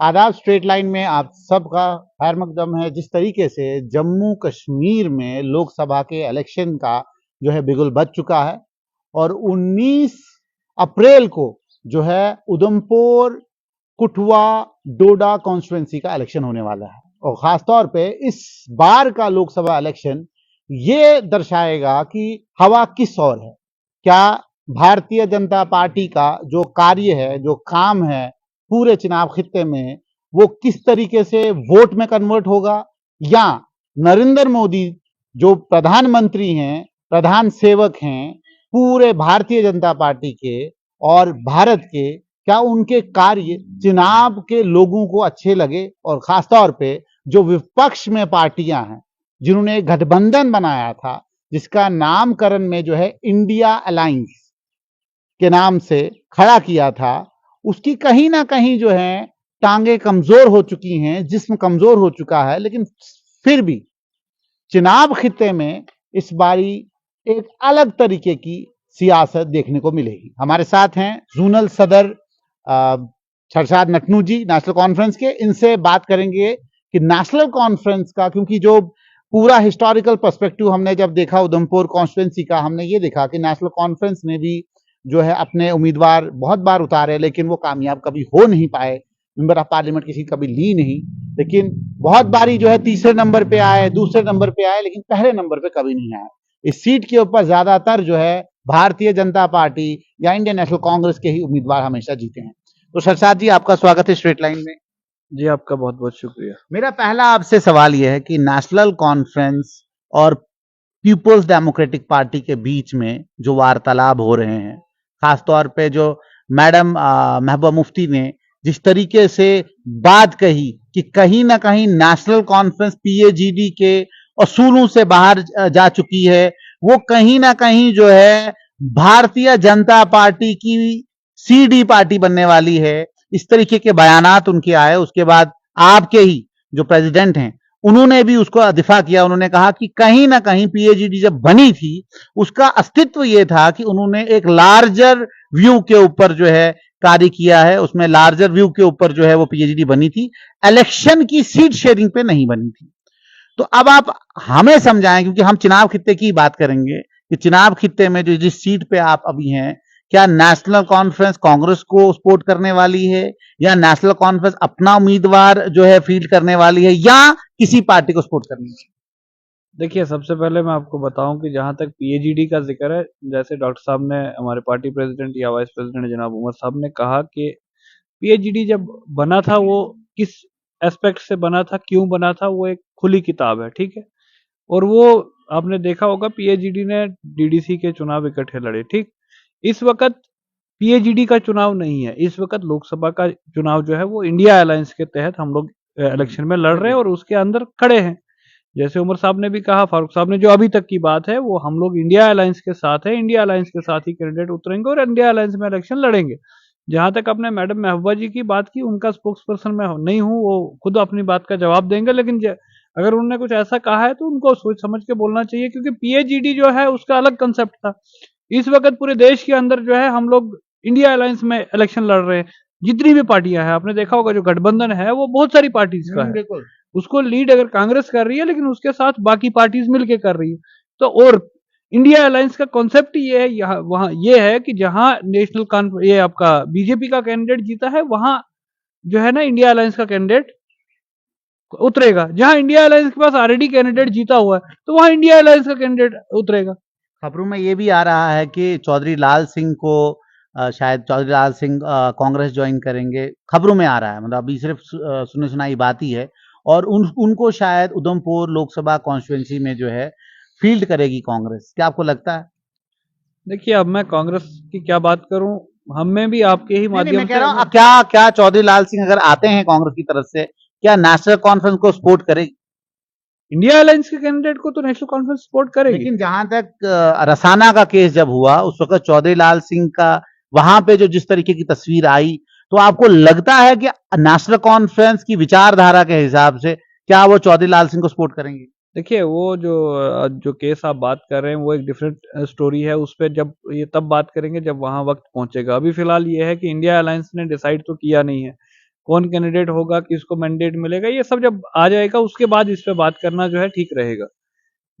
आदाब। Straight line में आप सबका खैर मकदम है। जिस तरीके से जम्मू कश्मीर में लोकसभा के इलेक्शन का जो है बिगुल बज चुका है और 19 अप्रैल को जो है उधमपुर, कुठवा, डोडा कॉन्स्टिट्यूंसी का इलेक्शन होने वाला है और खासतौर पे इस बार का लोकसभा इलेक्शन ये दर्शाएगा कि हवा किस ओर है। क्या भारतीय जनता पार्टी का जो कार्य है, जो काम है पूरे चुनाव खित्ते में, वो किस तरीके से वोट में कन्वर्ट होगा, या नरेंद्र मोदी जो प्रधानमंत्री हैं, प्रधान सेवक हैं पूरे भारतीय जनता पार्टी के और भारत के, क्या उनके कार्य चुनाव के लोगों को अच्छे लगे। और खासतौर पे जो विपक्ष में पार्टियां हैं जिन्होंने एक गठबंधन बनाया था जिसका नामकरण में जो है इंडिया अलायंस के नाम से खड़ा किया था, उसकी कहीं ना कहीं जो है टांगे कमजोर हो चुकी हैं, जिस्म कमजोर हो चुका है। लेकिन फिर भी चुनाव खित्ते में इस बारी एक अलग तरीके की सियासत देखने को मिलेगी। हमारे साथ हैं जोनल सदर शरशाद नटनू जी नेशनल कॉन्फ्रेंस के। इनसे बात करेंगे कि नेशनल कॉन्फ्रेंस का, क्योंकि जो पूरा हिस्टोरिकल पर्सपेक्टिव हमने जब देखा उधमपुर कॉन्स्टिट्यूंसी का, हमने ये देखा कि नेशनल कॉन्फ्रेंस ने भी जो है अपने उम्मीदवार बहुत बार उतारे लेकिन वो कामयाब कभी हो नहीं पाए। मेंबर ऑफ पार्लियामेंट किसी कभी ली नहीं, लेकिन बहुत बारी जो है तीसरे नंबर पे आए, दूसरे नंबर पे आए, लेकिन पहले नंबर पे कभी नहीं आए। इस सीट के ऊपर ज्यादातर जो है भारतीय जनता पार्टी या इंडियन नेशनल कांग्रेस के ही उम्मीदवार हमेशा जीते हैं। तो शरशाद जी, आपका स्वागत है स्ट्रेट लाइन में। जी, आपका बहुत बहुत शुक्रिया। मेरा पहला आपसे सवाल यह है कि नेशनल कॉन्फ्रेंस और पीपुल्स डेमोक्रेटिक पार्टी के बीच में जो वार्तालाप हो रहे हैं, खासतौर पे जो मैडम महबूबा मुफ्ती ने जिस तरीके से बात कही कि कहीं ना कहीं नेशनल कॉन्फ्रेंस पीएजीडी के असूलों से बाहर जा चुकी है, वो कहीं ना कहीं जो है भारतीय जनता पार्टी की सीडी पार्टी बनने वाली है, इस तरीके के बयानात उनके आए। उसके बाद आपके ही जो प्रेसिडेंट हैं उन्होंने भी उसको दिफा किया। उन्होंने कहा कि कहीं ना कहीं पीएजीडी जब बनी थी उसका अस्तित्व यह था कि उन्होंने एक लार्जर व्यू के ऊपर जो है कार्य किया है, उसमें लार्जर व्यू के ऊपर जो है वो पीएजीडी बनी थी, इलेक्शन की सीट शेयरिंग पे नहीं बनी थी। तो अब आप हमें समझाएं, क्योंकि हम चुनाव खित्ते की बात करेंगे कि चुनाव खित्ते में जो जिस सीट पे आप अभी हैं, क्या नेशनल कॉन्फ्रेंस कांग्रेस को सपोर्ट करने वाली है या नेशनल कॉन्फ्रेंस अपना उम्मीदवार जो है फील्ड करने वाली है या किसी पार्टी को सपोर्ट करनी है? देखिए, सबसे पहले मैं आपको बताऊं कि जहां तक पीएजीडी का जिक्र है, जैसे डॉक्टर साहब ने, हमारे पार्टी प्रेसिडेंट या वाइस प्रेसिडेंट जनाब उमर साहब ने कहा कि पीएजीडी जब बना था वो किस एस्पेक्ट से बना था, क्यों बना था, वो एक खुली किताब है, ठीक है। और वो आपने देखा होगा, पीएजीडी ने डीडीसी के चुनाव इकट्ठे लड़े, ठीक। इस वक्त पीएजीडी का चुनाव नहीं है, इस वक्त लोकसभा का चुनाव जो है वो इंडिया अलायंस के तहत हम लोग इलेक्शन में लड़ रहे हैं और उसके अंदर खड़े हैं। जैसे उमर साहब ने भी कहा, फारूक साहब ने, जो अभी तक की बात है वो हम लोग इंडिया अलायंस के साथ है, इंडिया अलायंस के साथ ही कैंडिडेट उतरेंगे और इंडिया अलायंस में इलेक्शन लड़ेंगे। जहां तक आपने मैडम महबूबा जी की बात की, उनका स्पोक्स पर्सन मैं नहीं हूं, वो खुद अपनी बात का जवाब देंगे, लेकिन अगर उन्होंने कुछ ऐसा कहा है तो उनको सोच समझ के बोलना चाहिए, क्योंकि पीएजीडी जो है उसका अलग कंसेप्ट था। इस वक्त पूरे देश के अंदर जो है हम लोग इंडिया अलायंस में इलेक्शन लड़ रहे हैं। जितनी भी पार्टियां हैं, आपने देखा होगा जो गठबंधन है वो बहुत सारी पार्टीज का है। उसको लीड अगर कांग्रेस कर रही है, लेकिन उसके साथ बाकी पार्टीज मिलके कर रही है। तो और इंडिया अलायंस का कॉन्सेप्ट ये है, यहाँ वहां ये है कि जहां ये आपका बीजेपी का कैंडिडेट जीता है, वहां जो है ना इंडिया अलायंस का कैंडिडेट उतरेगा। जहां इंडिया अलायंस के पास ऑलरेडी कैंडिडेट जीता हुआ है तो वहां इंडिया अलायंस का कैंडिडेट उतरेगा। खबरों में ये भी आ रहा है कि चौधरी लाल सिंह को शायद चौधरी लाल सिंह कांग्रेस ज्वाइन करेंगे। खबरों में आ रहा है, मतलब अभी सिर्फ सुनी सुनाई बात ही है। और उनको शायद उधमपुर लोकसभा कॉन्स्टिट्यूंसी में जो है फील्ड करेगी कांग्रेस। क्या आपको लगता है? देखिए, अब मैं कांग्रेस की क्या बात करूं, हमें भी आपके ही माध्यम मैं कह से रहा हूँ, क्या क्या चौधरी लाल सिंह अगर आते हैं कांग्रेस की तरफ से, क्या नेशनल कॉन्फ्रेंस को सपोर्ट करेगी? इंडिया अलायंस के कैंडिडेट को तो नेशनल कॉन्फ्रेंस सपोर्ट करेगी। लेकिन जहां तक रसाना का केस जब हुआ उस वक्त चौधरी लाल सिंह का वहां पे जो जिस तरीके की तस्वीर आई, तो आपको लगता है कि नेशनल कॉन्फ्रेंस की विचारधारा के हिसाब से क्या वो चौधरी लाल सिंह को सपोर्ट करेंगे? देखिए, वो जो केस आप बात कर रहे हैं वो एक डिफरेंट स्टोरी है। उस पर जब ये तब बात करेंगे जब वहां वक्त पहुंचेगा। अभी फिलहाल ये है कि इंडिया अलायंस ने डिसाइड तो किया नहीं है। कौन कैंडिडेट होगा, किसको मैंडेट मिलेगा, ये सब जब आ जाएगा उसके बाद इस पे बात करना जो है ठीक रहेगा।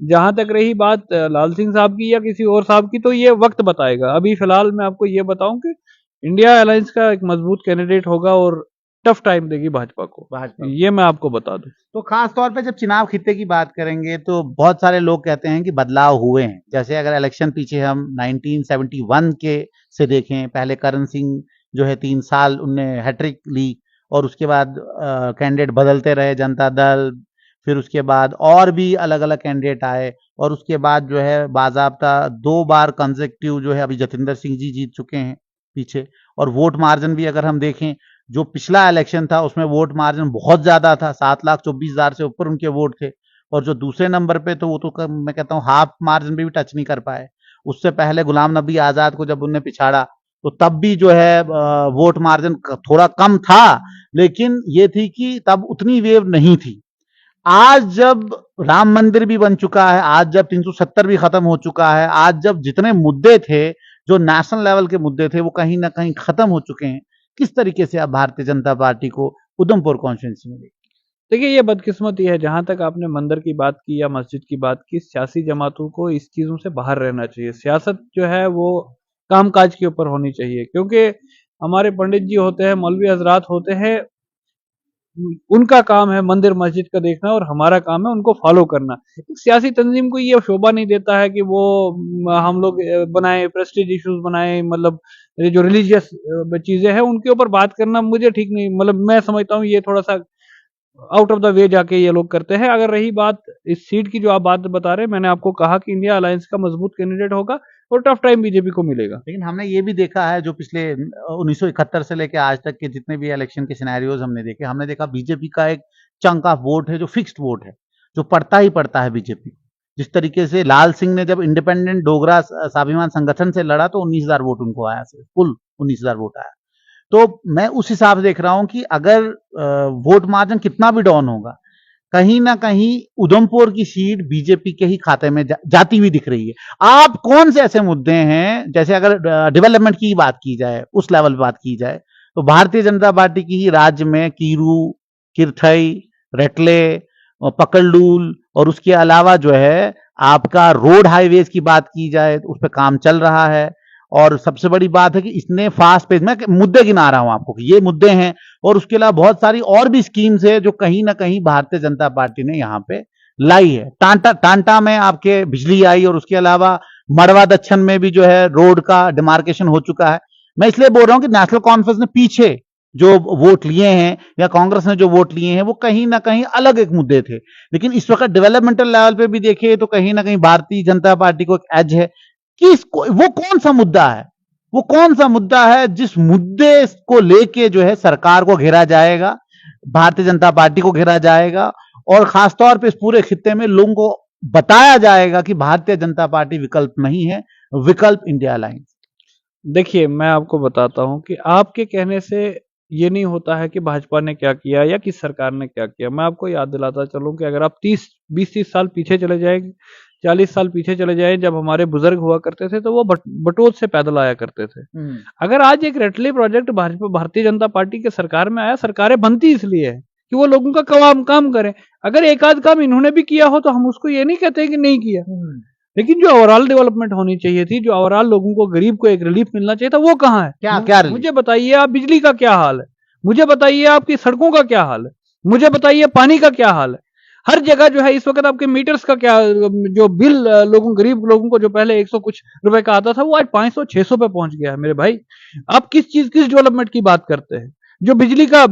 जहां तक रही बात लाल सिंह साहब की या किसी और साहब की, तो ये वक्त बताएगा। अभी फिलहाल मैं आपको ये बताऊं कि इंडिया अलायंस का एक मजबूत कैंडिडेट होगा और टफ टाइम देगी भाजपा को, ये मैं आपको बता दूं। तो खास तौर पे जब चुनाव खित्ते की बात करेंगे तो बहुत सारे लोग कहते हैं कि बदलाव हुए हैं। जैसे अगर इलेक्शन पीछे हम 1971 के से देखें, पहले करण सिंह जो है 3 साल उनने हैट्रिक ली और उसके बाद कैंडिडेट बदलते रहे, जनता दल, फिर उसके बाद और भी अलग अलग कैंडिडेट आए और उसके बाद जो है बाजाबता 2 बार कंसेक्यूटिव जो है अभी जतिंदर सिंह जी जीत चुके हैं पीछे। और वोट मार्जिन भी अगर हम देखें, जो पिछला इलेक्शन था उसमें वोट मार्जिन बहुत ज्यादा था, 7,24,000 से ऊपर उनके वोट थे। और जो दूसरे नंबर पे तो वो तो मैं कहता हूँ हाफ मार्जिन भी टच नहीं कर पाए। उससे पहले गुलाम नबी आजाद को जब उनने पिछाड़ा तो तब भी जो है वोट मार्जिन थोड़ा कम था, लेकिन ये थी कि तब उतनी वेव नहीं थी। आज जब राम मंदिर भी बन चुका है, आज जब 370 भी खत्म हो चुका है, आज जब जितने मुद्दे थे जो नेशनल लेवल के मुद्दे थे वो कहीं ना कहीं खत्म हो चुके हैं, किस तरीके से अब भारतीय जनता पार्टी को उधमपुर कॉन्स्टिट्यूंसी में? देखिए, ये बदकिस्मती है। जहां तक आपने मंदिर की बात की या मस्जिद की बात की, सियासी जमातों को इस चीजों से बाहर रहना चाहिए। सियासत जो है वो कामकाज के ऊपर होनी चाहिए, क्योंकि हमारे पंडित जी होते हैं, मौलवी हजरात होते हैं, उनका काम है मंदिर मस्जिद का देखना और हमारा काम है उनको फॉलो करना। एक सियासी तंजीम को ये शोभा नहीं देता है कि वो हम लोग बनाए प्रेस्टीज इश्यूज बनाए, मतलब ये जो रिलीजियस चीजें हैं उनके ऊपर बात करना मुझे ठीक नहीं, मतलब मैं समझता हूँ ये थोड़ा सा आउट ऑफ द वे जाके ये लोग करते हैं। अगर रही बात इस सीट की जो आप बात बता रहे हैं, मैंने आपको कहा कि इंडिया अलायंस का मजबूत कैंडिडेट होगा और टफ टाइम बीजेपी को मिलेगा। लेकिन हमने ये भी देखा है जो पिछले 1971 से लेकर आज तक के जितने भी इलेक्शन के सिनेरियोज हमने देखे, हमने देखा बीजेपी का एक चंक ऑफ वोट है जो फिक्स्ड वोट है, जो पड़ता ही पड़ता है बीजेपी। जिस तरीके से लाल सिंह ने जब इंडिपेंडेंट डोगरा स्वाभिमान संगठन से लड़ा तो 19,000 वोट उनको आया, कुल 19,000 वोट आया। तो मैं उस हिसाब से देख रहा हूं कि अगर वोट मार्जिन कितना भी डाउन होगा, कहीं ना कहीं उधमपुर की सीट बीजेपी के ही खाते में जाती हुई दिख रही है। आप कौन से ऐसे मुद्दे हैं, जैसे अगर डेवलपमेंट की बात की जाए, उस लेवल पे बात की जाए, तो भारतीय जनता पार्टी की ही राज्य में कीरू, किरथई, रटले, पकड़लूल और उसके अलावा जो है आपका रोड हाईवेज की बात की जाए तो उस पर काम चल रहा है। और सबसे बड़ी बात है कि इसने फास्ट पेज में मुद्दे गिना रहा हूं आपको कि ये मुद्दे हैं, और उसके अलावा बहुत सारी और भी स्कीम्स है जो कहीं ना कहीं भारतीय जनता पार्टी ने यहाँ पे लाई है। टांटा में आपके बिजली आई और उसके अलावा मड़वा दक्षिण में भी जो है रोड का डिमार्केशन हो चुका है। मैं इसलिए बोल रहा हूं कि नेशनल कॉन्फ्रेंस ने पीछे जो वोट लिए हैं या कांग्रेस ने जो वोट लिए हैं वो कहीं ना कहीं अलग एक मुद्दे थे, लेकिन इस वक्त डेवलपमेंटल लेवल पे भी देखिए तो कहीं ना कहीं भारतीय जनता पार्टी को एक एज है कि वो कौन सा मुद्दा है, वो कौन सा मुद्दा है जिस मुद्दे को लेके जो है सरकार को घेरा जाएगा, भारतीय जनता पार्टी को घेरा जाएगा और खासतौर पे इस पूरे खित्ते में लोगों को बताया जाएगा कि भारतीय जनता पार्टी विकल्प नहीं है, विकल्प इंडिया अलायंस। देखिए, मैं आपको बताता हूं कि आपके कहने से ये नहीं होता है कि भाजपा ने क्या किया या किस सरकार ने क्या किया। मैं आपको याद दिलाता चलूं कि अगर आप 20-30 साल पीछे चले जाएंगे, 40 साल पीछे चले जाए, जब हमारे बुजुर्ग हुआ करते थे तो वो बटोत से पैदल आया करते थे। अगर आज एक रटली प्रोजेक्ट भारतीय जनता पार्टी के सरकार में आया, सरकारें बनती इसलिए है कि वो लोगों का काम करें। अगर एक आध काम इन्होंने भी किया हो तो हम उसको ये नहीं कहते कि नहीं किया, लेकिन जो ओवरऑल डेवलपमेंट होनी चाहिए थी, जो ओवरऑल लोगों को, गरीब को एक रिलीफ मिलना चाहिए था, वो कहाँ है? क्या मुझे बताइए आप बिजली का क्या हाल है, मुझे बताइए आपकी सड़कों का क्या हाल है, मुझे बताइए पानी का क्या हाल है। हर जगह जो है इस वक्त आपके मीटर्स का क्या, जो बिल लोगों, गरीब लोगों को जो पहले 100 कुछ रुपए का आता था वो आज 500-600 पे पहुंच गया है मेरे भाई। आप किस डेवलपमेंट की बात करते हैं? जो बिजली का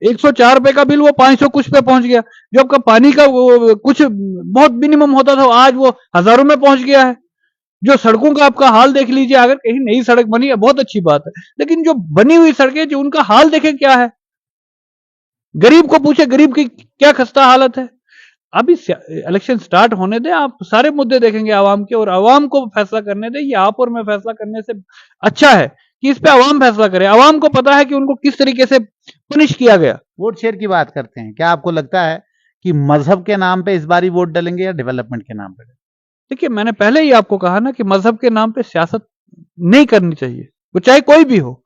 104 रुपए का बिल वो 500 कुछ पे पहुंच गया। जो आपका पानी का वो कुछ बहुत मिनिमम होता था आज वो हजारों में पहुंच गया है। जो सड़कों का आपका हाल देख लीजिए, अगर कहीं नई सड़क बनी है बहुत अच्छी बात है, लेकिन जो बनी हुई सड़कें जो उनका हाल देखें क्या है, गरीब को पूछे गरीब की क्या खस्ता हालत है। अभी इलेक्शन स्टार्ट होने दें, आप सारे मुद्दे देखेंगे आवाम के और आवाम को फैसला करने दें। ये आप और मैं फैसला करने से अच्छा है कि इस पे आवाम फैसला करे। आवाम को पता है कि उनको किस तरीके से पनिश किया गया। वोट शेयर की बात करते हैं, क्या आपको लगता है कि मजहब के नाम पे इस बारी वोट डालेंगे या डेवलपमेंट के नाम पे? देखिए, मैंने पहले ही आपको कहा ना कि मजहब के नाम पे सियासत नहीं करनी चाहिए, वो चाहे कोई भी हो।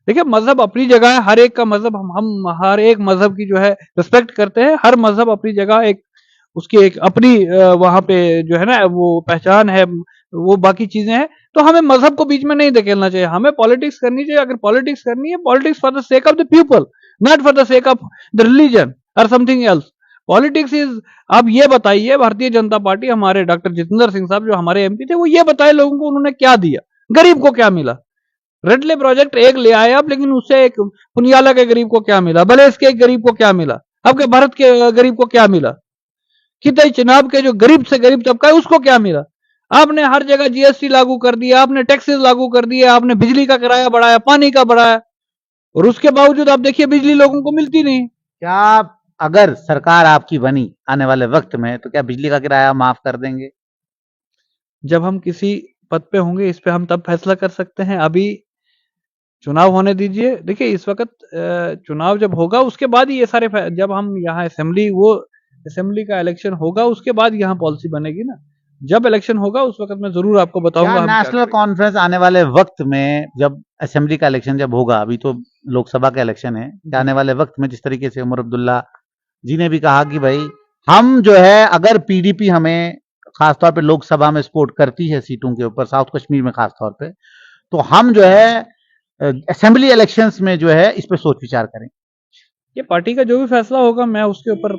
देखिए मजहब अपनी जगह है, हर एक का मजहब, हम हर एक मजहब की जो है रिस्पेक्ट करते हैं। हर मजहब अपनी जगह एक उसकी एक अपनी वहां पे जो है ना वो पहचान है, वो बाकी चीजें हैं। तो हमें मजहब को बीच में नहीं धकेलना चाहिए, हमें पॉलिटिक्स करनी चाहिए। अगर पॉलिटिक्स करनी है, politics for the sake of the people, not for the sake of the religion और समथिंग एल्स। पॉलिटिक्स इज, आप ये बताइए, भारतीय जनता पार्टी, हमारे डॉक्टर जितेंद्र सिंह साहब जो हमारे एमपी थे, वो ये बताए लोगों को उन्होंने क्या दिया, गरीब को क्या मिला। रेडले प्रोजेक्ट एक ले आए आप, लेकिन उससे एक पुनियाला के गरीब को क्या मिला, बलेस के एक गरीब को क्या मिला, आपके भारत के गरीब को क्या मिला, कितई चिनाब के जो गरीब से गरीब तबका है उसको क्या मिला। आपने हर जगह जीएसटी लागू कर दिया, आपने टैक्सेस लागू कर दिए, आपने बिजली का किराया बढ़ाया, पानी का बढ़ाया, और उसके बावजूद आप देखिए बिजली लोगों को मिलती नहीं। क्या अगर सरकार आपकी बनी आने वाले वक्त में, तो क्या बिजली का किराया माफ कर देंगे? जब हम किसी पद पे होंगे इस पे हम तब फैसला कर सकते हैं, अभी चुनाव होने दीजिए। देखिए इस वक्त चुनाव जब होगा उसके बाद ही ये सारे जब हम यहाँ असेंबली का इलेक्शन होगा उसके बाद यहाँ पॉलिसी बनेगी ना। जब इलेक्शन होगा उस वक्त मैं जरूर आपको बताऊंगा क्या हम क्या नेशनल करेंगे। कॉन्फ्रेंस आने वाले वक्त में, जब असेंबली का इलेक्शन जब होगा, अभी तो लोकसभा का इलेक्शन है, क्या आने वाले वक्त में, जिस तरीके से उमर अब्दुल्ला जी ने भी कहा कि भाई हम जो है, अगर पीडीपी हमें खासतौर पे लोकसभा में सपोर्ट करती है सीटों के ऊपर, साउथ कश्मीर में खासतौर पे, तो हम जो है असेंबली इलेक्शंस में जो है इस पे सोच विचार करें? ये पार्टी का जो भी फैसला होगा मैं उसके ऊपर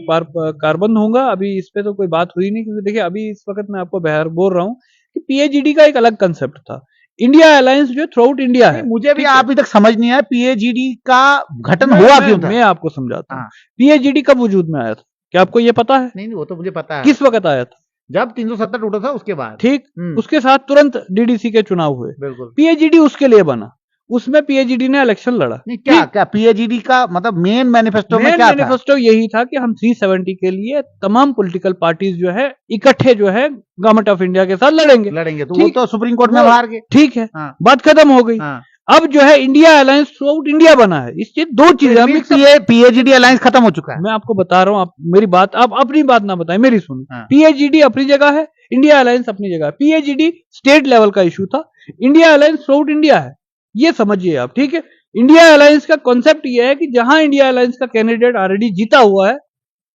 कारबंद होऊंगा। अभी इस पे तो कोई बात हुई नहीं, क्योंकि देखिए अभी इस वक्त मैं आपको बहर बोल रहा हूँ कि पीएजीडी का एक अलग कंसेप्ट था। इंडिया अलायंस जो थ्रू आउट इंडिया है, मुझे भी ठीक है? अभी तक समझ नहीं आया पीएजीडी का गठन मैं, हुआ मैं, क्यों था? मैं आपको समझाता हूँ। हाँ। पीएजीडी कब वजूद में आया था, क्या आपको ये पता है? नहीं, वो तो मुझे पता है। किस वक्त आया था? जब 370 टूटा था उसके बाद। ठीक, उसके साथ तुरंत डीडीसी के चुनाव हुए, बिल्कुल। पीएजीडी उसके लिए बना, उसमें पीएजीडी ने इलेक्शन लड़ा। नहीं, क्या क्या पीएजीडी का मतलब मेन मैनिफेस्टो में मेन क्या था? मैनिफेस्टो यही था कि हम 370 के लिए तमाम पॉलिटिकल पार्टीज जो है इकट्ठे जो है गवर्नमेंट ऑफ इंडिया के साथ लड़ेंगे। तो वो तो सुप्रीम कोर्ट में हार गए। ठीक है, हाँ। बात खत्म हो गई। हाँ। अब जो है India alliance through out India बना है। इससे दो चीजें, पीएजीडी अलायंस खत्म हो चुका है। मैं आपको बता रहा हूं, आप मेरी बात, आप अपनी बात ना बताएं, मेरी सुनिए। हाँ। पीएजीडी अपनी जगह है, इंडिया अलायंस अपनी जगह है। पीएजीडी स्टेट लेवल का इशू था, India alliance through out India है, ये समझिए आप, ठीक है? इंडिया अलायंस का कॉन्सेप्ट ये है कि जहां इंडिया अलायंस का कैंडिडेट ऑलरेडी जीता हुआ है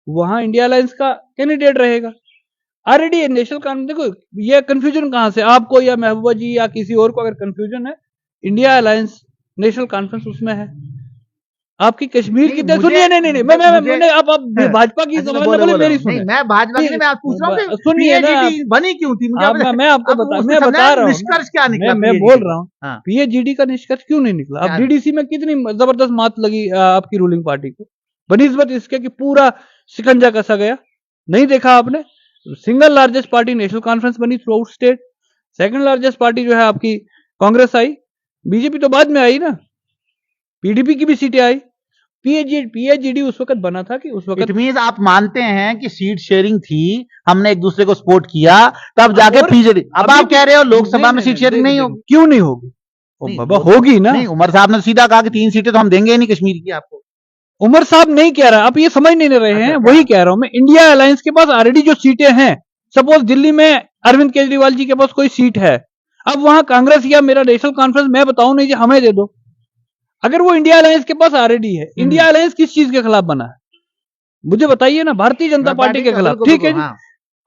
वहां इंडिया अलायंस का कैंडिडेट रहेगा। ऑलरेडी नेशनल कॉन्फ्रेंस, देखो ये कंफ्यूजन कहां से, आपको या महबूबा जी या किसी और को अगर कंफ्यूजन है, इंडिया अलायंस नेशनल कॉन्फ्रेंस उसमें है। आपकी कश्मीर की, सुनिए, नहीं, मैं आप भाजपा की जबान में बोले, मेरी सुनिए। मैं भाजपा की, मैं आप पूछ रहा हूँ सुनिए ना, बनी क्यों थी? मैं आपको मैं बता रहा हूँ, निष्कर्ष क्या निकला? मैं बोल रहा हूँ पीएजीडी का निष्कर्ष क्यों नहीं निकला। अब डीडीसी में कितनी जबरदस्त मात लगी आपकी रूलिंग पार्टी को, बनिस्बत इसके कि पूरा शिकंजा कसा गया। नहीं देखा आपने? Single largest party national conference बनी throughout state. Second largest party जो है आपकी कांग्रेस आई, बीजेपी तो बाद में आई ना, पीडीपी की भी सीटें आई। पीएजीडी उस वक्त बना था कि उस वक्त, इट मींस आप मानते हैं कि सीट शेयरिंग थी, हमने एक दूसरे को सपोर्ट किया, तब जाके पीएजीडी। अब आप कह रहे हो लोकसभा में सीट शेयरिंग नहीं होगी? क्यों नहीं होगी? बाबा होगी ना। नहीं, उमर साहब ने सीधा कहा कि 3 सीटें तो हम देंगे ही नहीं कश्मीर की आपको। उमर साहब नहीं कह रहा, आप ये समझ नहीं रहे हैं, वही कह रहा हूं मैं। इंडिया अलायंस के पास ऑलरेडी जो सीटें हैं, सपोज दिल्ली में अरविंद केजरीवाल जी के पास कोई सीट है, अब वहां कांग्रेस या मेरा नेशनल कॉन्फ्रेंस मैं बताऊं नहीं जी हमें दे दो, अगर वो इंडिया अलायंस के पास ऑलरेडी है, इंडिया अलायंस किस चीज के खिलाफ बना है मुझे बताइए ना? भारतीय जनता पार्टी के खिलाफ, ठीक है जी।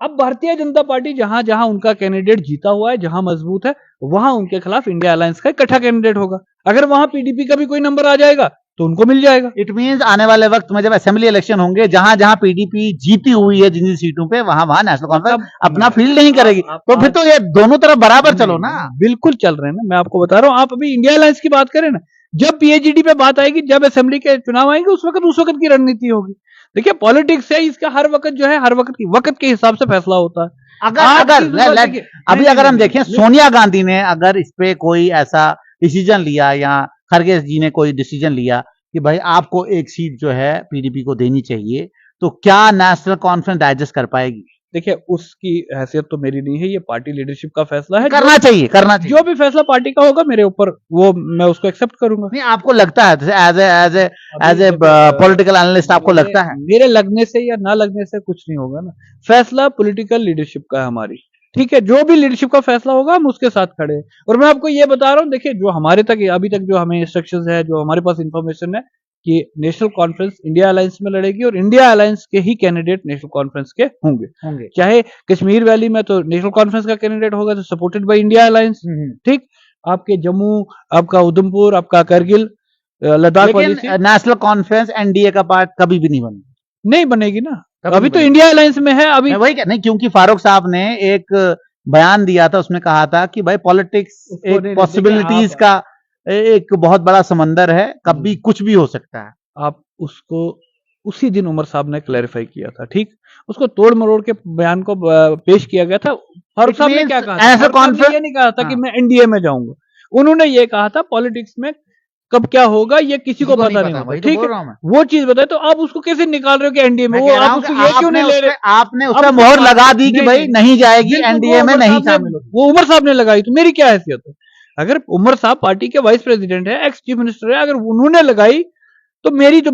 अब भारतीय जनता पार्टी जहां जहां उनका कैंडिडेट जीता हुआ है, जहां मजबूत है, वहां उनके खिलाफ इंडिया अलायंस का इकट्ठा कैंडिडेट होगा। अगर वहां पीडीपी का भी कोई नंबर आ जाएगा तो उनको मिल जाएगा। इट मींस आने वाले वक्त में जब असेंबली इलेक्शन होंगे, जहां जहां पीडीपी जीती हुई है जिन सीटों पे, वहां वहां नेशनल कॉन्फ्रेंस अपना फील्ड नहीं करेगी, तो फिर तो ये दोनों तरफ बराबर चलो ना। बिल्कुल चल रहे हैं ना, मैं आपको बता रहा हूं। आप अभी इंडिया अलायंस की बात करें ना, जब पीएजीडी पे बात आएगी, जब असेंबली के चुनाव आएंगे, उस वक्त की रणनीति होगी। देखिए पॉलिटिक्स है, इसका हर वक्त जो है, हर वक्त के हिसाब से फैसला होता है। अगर हम देखें, सोनिया गांधी ने अगर इस पे कोई ऐसा डिसीजन लिया, या खरगे जी ने कोई डिसीजन लिया कि भाई आपको एक सीट जो है पीडीपी को देनी चाहिए, तो क्या नेशनल कॉन्फ्रेंस डाइजेस्ट कर पाएगी? देखिए उसकी हैसियत तो मेरी नहीं है, ये पार्टी लीडरशिप का फैसला है। करना चाहिए। जो भी फैसला पार्टी का होगा मेरे ऊपर, वो मैं उसको एक्सेप्ट करूंगा। नहीं, आपको लगता है एज ए पॉलिटिकल एनालिस्ट, आपको लगता है? मेरे लगने से या ना लगने से कुछ नहीं होगा ना, फैसला पॉलिटिकल लीडरशिप का है हमारी, ठीक है, जो भी लीडरशिप का फैसला होगा हम उसके साथ खड़े हैं। और मैं आपको ये बता रहा हूँ, देखिए जो हमारे तक अभी तक जो हमें इंस्ट्रक्शंस है, जो हमारे पास इंफॉर्मेशन है कि नेशनल कॉन्फ्रेंस इंडिया अलायंस में लड़ेगी और इंडिया अलायंस के ही कैंडिडेट नेशनल कॉन्फ्रेंस के होंगे। चाहे कश्मीर वैली में तो नेशनल कॉन्फ्रेंस का कैंडिडेट होगा, तो सपोर्टेड बाय इंडिया अलायंस। ठीक, आपके जम्मू, आपका उधमपुर, आपका करगिल, लद्दाख वाली सीट नेशनल कॉन्फ्रेंस एनडीए का पार्ट कभी भी नहीं बनेगी ना। अभी तो इंडिया अलायंस में है। अभी वही क्या नहीं, क्योंकि फारूक साहब ने एक बयान दिया था, उसमें कहा था कि भाई पॉलिटिक्स एक पॉसिबिलिटीज का एक बहुत बड़ा समंदर है, कभी कुछ भी हो सकता है। आप उसको उसी दिन उमर साहब ने क्लैरिफाई किया था। ठीक, उसको तोड़ मरोड़ के बयान को पेश किया गया था। फारूक साहब ने क्या कहा था? ऐसा कॉन्फ्रेंस ये नहीं कहा था कि मैं एनडीए में जाऊंगा। उन्होंने ये कहा था पॉलिटिक्स में कब क्या होगा ये किसी को पता नहीं होता। ठीक है, वो चीज बताए, तो आप उसको कैसे निकाल रहे हो कि एनडीए में? वो आप उसको ये क्यों नहीं ले रहे? आपने उसका मोहर लगा दी कि भाई नहीं जाएगी, एनडीए में नहीं शामिल होगी। वो उमर साहब ने लगाई, तो मेरी क्या हैसियत है? अगर उमर साहब पार्टी के वाइस प्रेसिडेंट है, एक्स चीफ मिनिस्टर है, अगर उन्होंने लगाई तो मेरी तो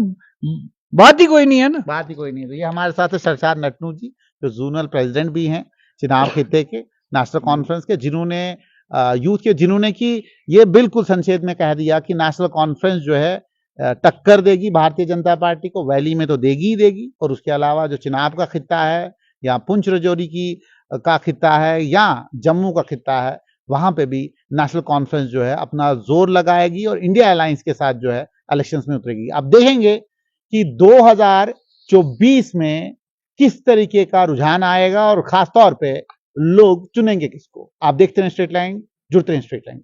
बात ही कोई नहीं है ना। बात ही कोई नहीं है। तो ये हमारे साथ है सरसार नटनू जी, जो जोनल प्रेसिडेंट भी हैं चिनाब खित्ते के नेशनल कॉन्फ्रेंस के, जिन्होंने यूथ के, जिन्होंने कि ये बिल्कुल संक्षेप में कह दिया कि नेशनल कॉन्फ्रेंस जो है टक्कर देगी भारतीय जनता पार्टी को, वैली में तो देगी ही देगी, और उसके अलावा जो चिनाब का खित्ता है या पुंछ राजौरी का खित्ता है या जम्मू का खित्ता है, वहां पे भी नेशनल कॉन्फ्रेंस जो है अपना जोर लगाएगी और इंडिया अलायंस के साथ जो है इलेक्शंस में उतरेगी। अब देखेंगे कि 2024 में किस तरीके का रुझान आएगा और खास तौर पे लोग चुनेंगे किसको। आप देखते हैं स्ट्रेट लाइन, जुड़ते हैं स्ट्रेट लाइन।